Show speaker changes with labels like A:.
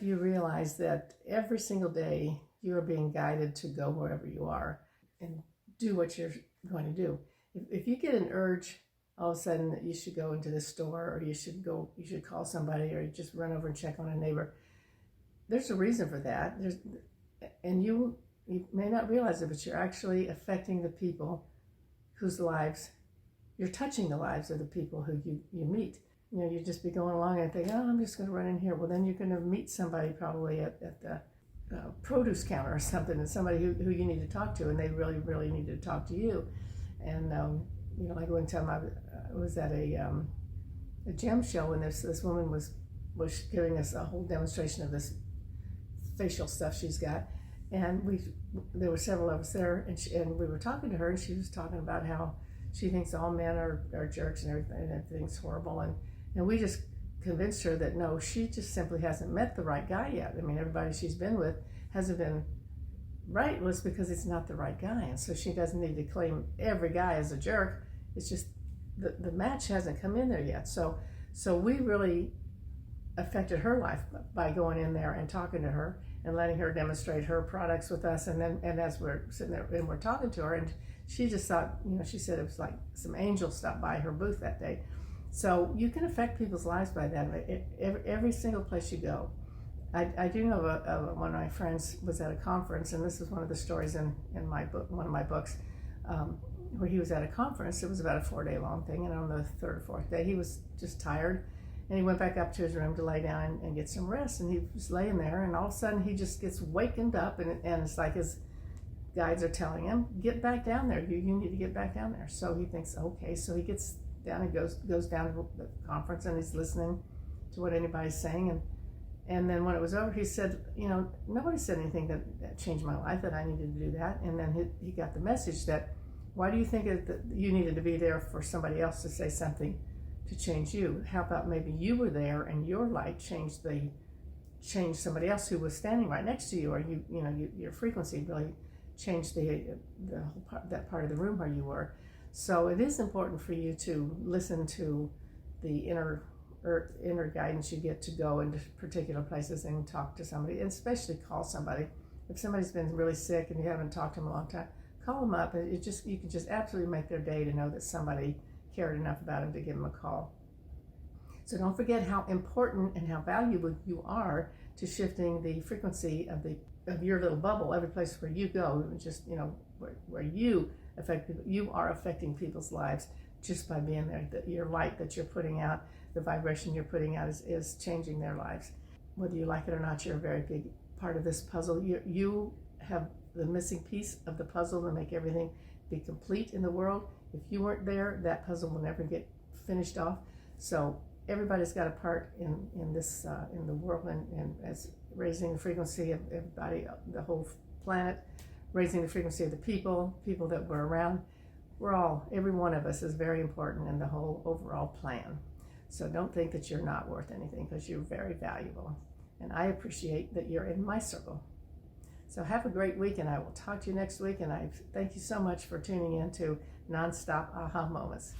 A: you realize that every single day you are being guided to go wherever you are and do what you're going to do. If you get an urge all of a sudden that you should go into the store, or you should call somebody, or you just run over and check on a neighbor, there's a reason for that. And you may not realize it, but you're actually affecting the people whose lives, you're touching the lives of the people who you meet. You just be going along and think, oh, I'm just going to run in here. Well, then you're going to meet somebody probably at the produce counter or something, and somebody who you need to talk to, and they really, really need to talk to you. And, like one time I was at a gem show, and this woman was giving us a whole demonstration of this facial stuff she's got. And there were several of us there, and we were talking to her, and she was talking about how she thinks all men are jerks and everything's horrible. And we just convinced her that no, she just simply hasn't met the right guy yet. I mean, everybody she's been with hasn't been right. Well, it's because it's not the right guy. And so she doesn't need to claim every guy as a jerk. It's just the match hasn't come in there yet. So we really affected her life by going in there and talking to her and letting her demonstrate her products with us. And as we're sitting there and we're talking to her, and she just thought, she said it was like some angels stopped by her booth that day. So you can affect people's lives by that. Every single place you go. I do know of one of my friends was at a conference, and this is one of the stories in my book, one of my books, where he was at a conference. It was about a 4-day long thing, and on the third or fourth day, he was just tired, and he went back up to his room to lay down and get some rest. And he was laying there, and all of a sudden he just gets wakened up, and it's like his guides are telling him, "Get back down there. You need to get back down there." So he thinks, okay. So he gets down and goes down to the conference, and he's listening to what anybody's saying. And then when it was over, he said, nobody said anything that changed my life, that I needed to do that. And then he got the message that, why do you think that you needed to be there for somebody else to say something to change you? How about maybe you were there and your light changed somebody else who was standing right next to you, or your frequency really changed the whole that part of the room where you were. So it is important for you to listen to the inner guidance you get to go into particular places and talk to somebody, and especially call somebody. If somebody's been really sick and you haven't talked to them in a long time, call them up. You can just absolutely make their day to know that somebody cared enough about them to give them a call. So don't forget how important and how valuable you are to shifting the frequency of your little bubble. Every place where you go, just where you affect people, you are affecting people's lives just by being there. Your light that you're putting out, the vibration you're putting out is changing their lives. Whether you like it or not, you're a very big part of this puzzle. You have the missing piece of the puzzle to make everything be complete in the world. If you weren't there, that puzzle will never get finished off. So everybody's got a part in this in the world, and as raising the frequency of everybody, the whole planet, raising the frequency of the people that we're around. Every one of us is very important in the whole overall plan. So don't think that you're not worth anything, because you're very valuable. And I appreciate that you're in my circle. So have a great week, and I will talk to you next week. And I thank you so much for tuning in to Nonstop Aha Moments.